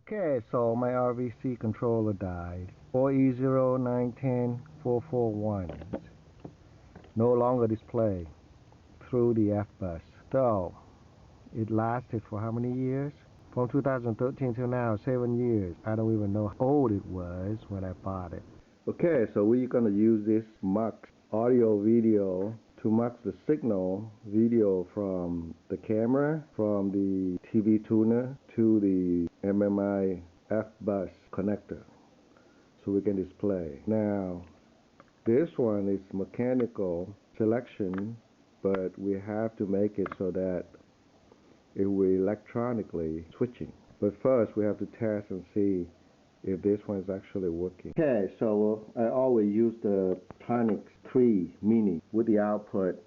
Okay, so my RVC controller died. 4E0910441. No longer display through the F-bus. So, it lasted for how many years? From 2013 till now, 7 years. I don't even know how old it was when I bought it. Okay, so we're going to use this mux audio video to mux the signal video from the camera, from the TV tuner to the MMI F-bus connector, so we can display. Now, this one is mechanical selection, but we have to make it so that it will electronically switching. But first, we have to test and see if this one is actually working. Okay, so I always use the Planix 3 Mini with the output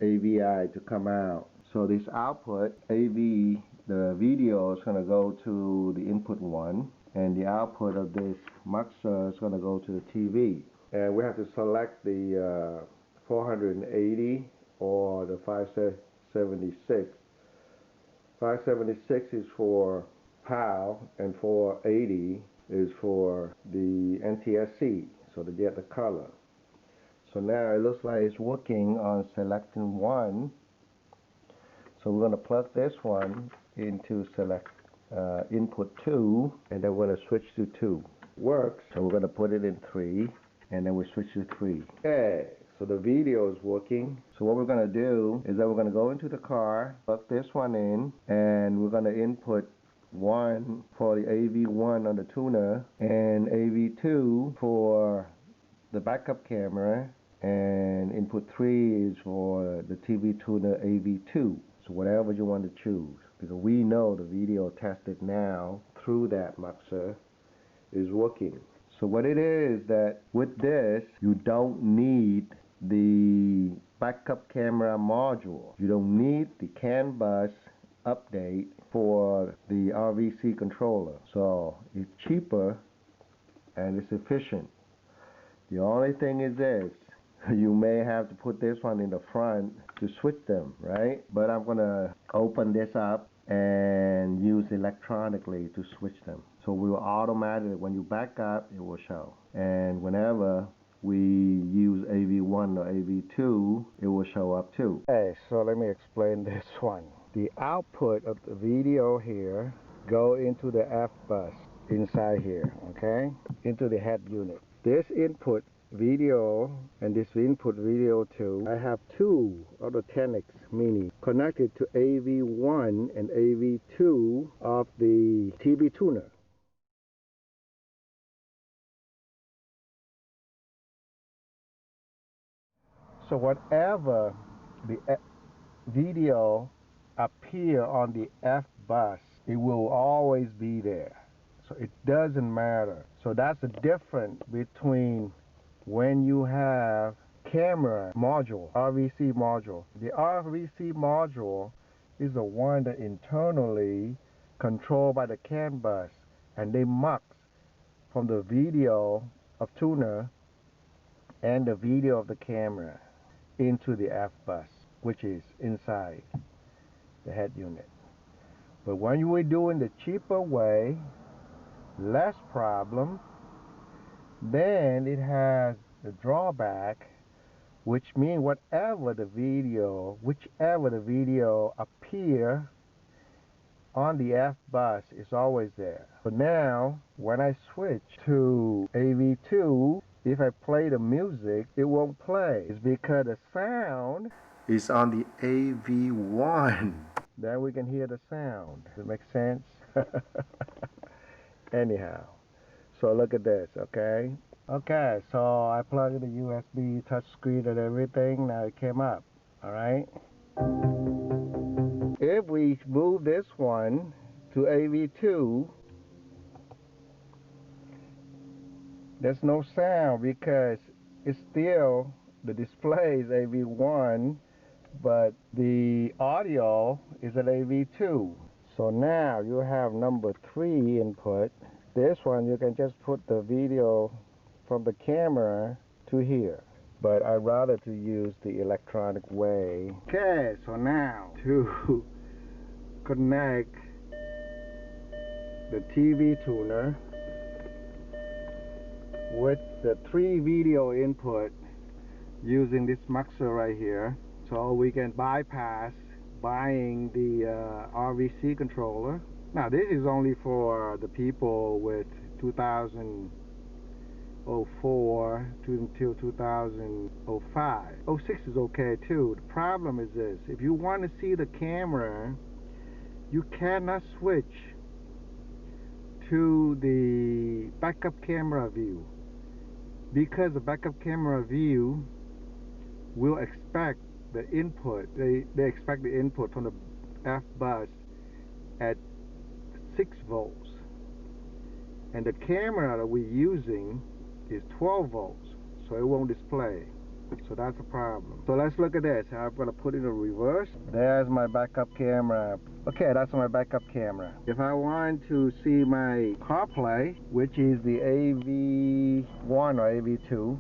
AVI to come out. So this output AV, the video is going to go to the input 1, and the output of this muxer is going to go to the TV. And we have to select the 480 or the 576. 576 is for PAL and 480 is for the NTSC, so to get the color. So now it looks like it's working on selecting 1. So we're going to plug this one into select input 2, and then we're going to switch to 2. Works, so we're going to put it in 3, and then we switch to 3. Okay, so the video is working. So what we're going to do is that we're going to go into the car, plug this one in, and we're going to input 1 for the AV1 on the tuner, and AV2 for the backup camera, and input 3 is for the TV tuner AV2. So whatever you want to choose, because we know the video tested now through that muxer is working. So what it is that with this, you don't need the backup camera module. You don't need the CAN bus update for the RVC controller. So it's cheaper and it's efficient. The only thing is this, you may have to put this one in the front to switch them, right? But I'm gonna open this up and use electronically to switch them. So we will automatically, when you back up, it will show. And whenever we use AV1 or AV2, it will show up too. Okay, so let me explain this one. The output of the video here go into the F-bus inside here, okay? Into the head unit. This input video and this input video too, I have 2 of the Planix Mini connected to AV1 and AV2 of the TV tuner. So whatever the video appear on the F-bus, it will always be there. So it doesn't matter. So that's the difference between when you have camera module, RVC module. The RVC module is the one that internally controlled by the CAN bus, and they mux from the video of tuner and the video of the camera into the F-bus, which is inside the head unit. But when you were doing the cheaper way, less problem, then it has the drawback, which means whichever the video appear on the F-bus is always there. But now, when I switch to AV2, if I play the music, it won't play. It's because the sound is on the AV1. Then we can hear the sound. Does it make sense? Anyhow, so look at this, okay? Okay, so I plugged in the USB touchscreen and everything. Now it came up, all right? If we move this one to AV2, there's no sound because it's still, the display is AV1, but the audio is at AV2. So now you have number 3 input. This one you can just put the video from the camera to here. But I'd rather to use the electronic way. Okay, so now to connect the TV tuner with the 3 video input using this mixer right here, so we can bypass buying the RVC controller. Now this is only for the people with 2004 until 2005. 06 is okay too. The problem is this: if you want to see the camera, you cannot switch to the backup camera view, because the backup camera view will expect the input. They expect the input from the F bus at 6 volts, and the camera that we're using is 12 volts, so it won't display. So that's a problem. So let's look at this. I'm going to put it in reverse. There's my backup camera. Okay, that's my backup camera. If I want to see my CarPlay, which is the AV1 or AV2,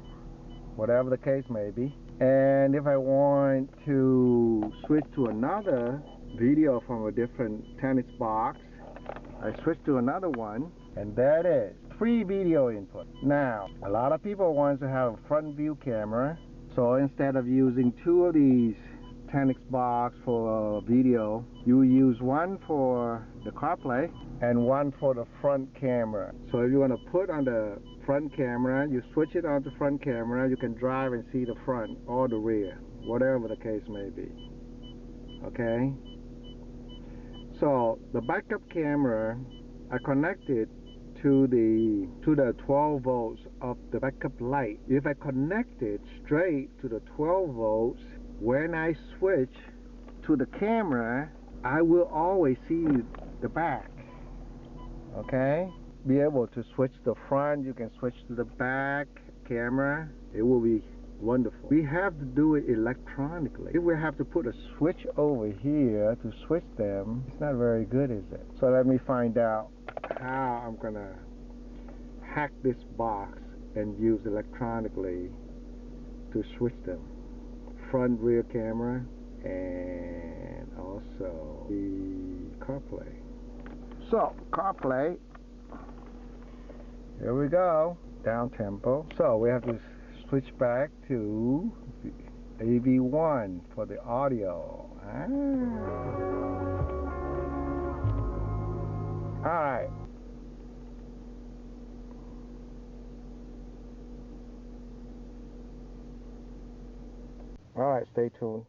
whatever the case may be, and if I want to switch to another video from a different tennis box, I switch to another one, and there it is. 3 video input. Now, a lot of people want to have a front view camera, so instead of using 2 of these tennis box for video, you use one for the CarPlay and one for the front camera. So if you want to put on the front camera, you switch it on the front camera, you can drive and see the front or the rear, whatever the case may be. Okay? So the backup camera, I connected to the 12 volts of the backup light. If I connect it straight to the 12 volts, when I switch to the camera, I will always see the back. Okay? Be able to switch the front, you can switch to the back camera. It will be wonderful. We have to do it electronically. If we have to put a switch over here to switch them, it's not very good, is it? So let me find out how I'm gonna hack this box and use electronically to switch them. Front, rear camera, and also the CarPlay. So CarPlay, here we go, down tempo. So we have to switch back to AV1 for the audio. Alright. Alright, stay tuned.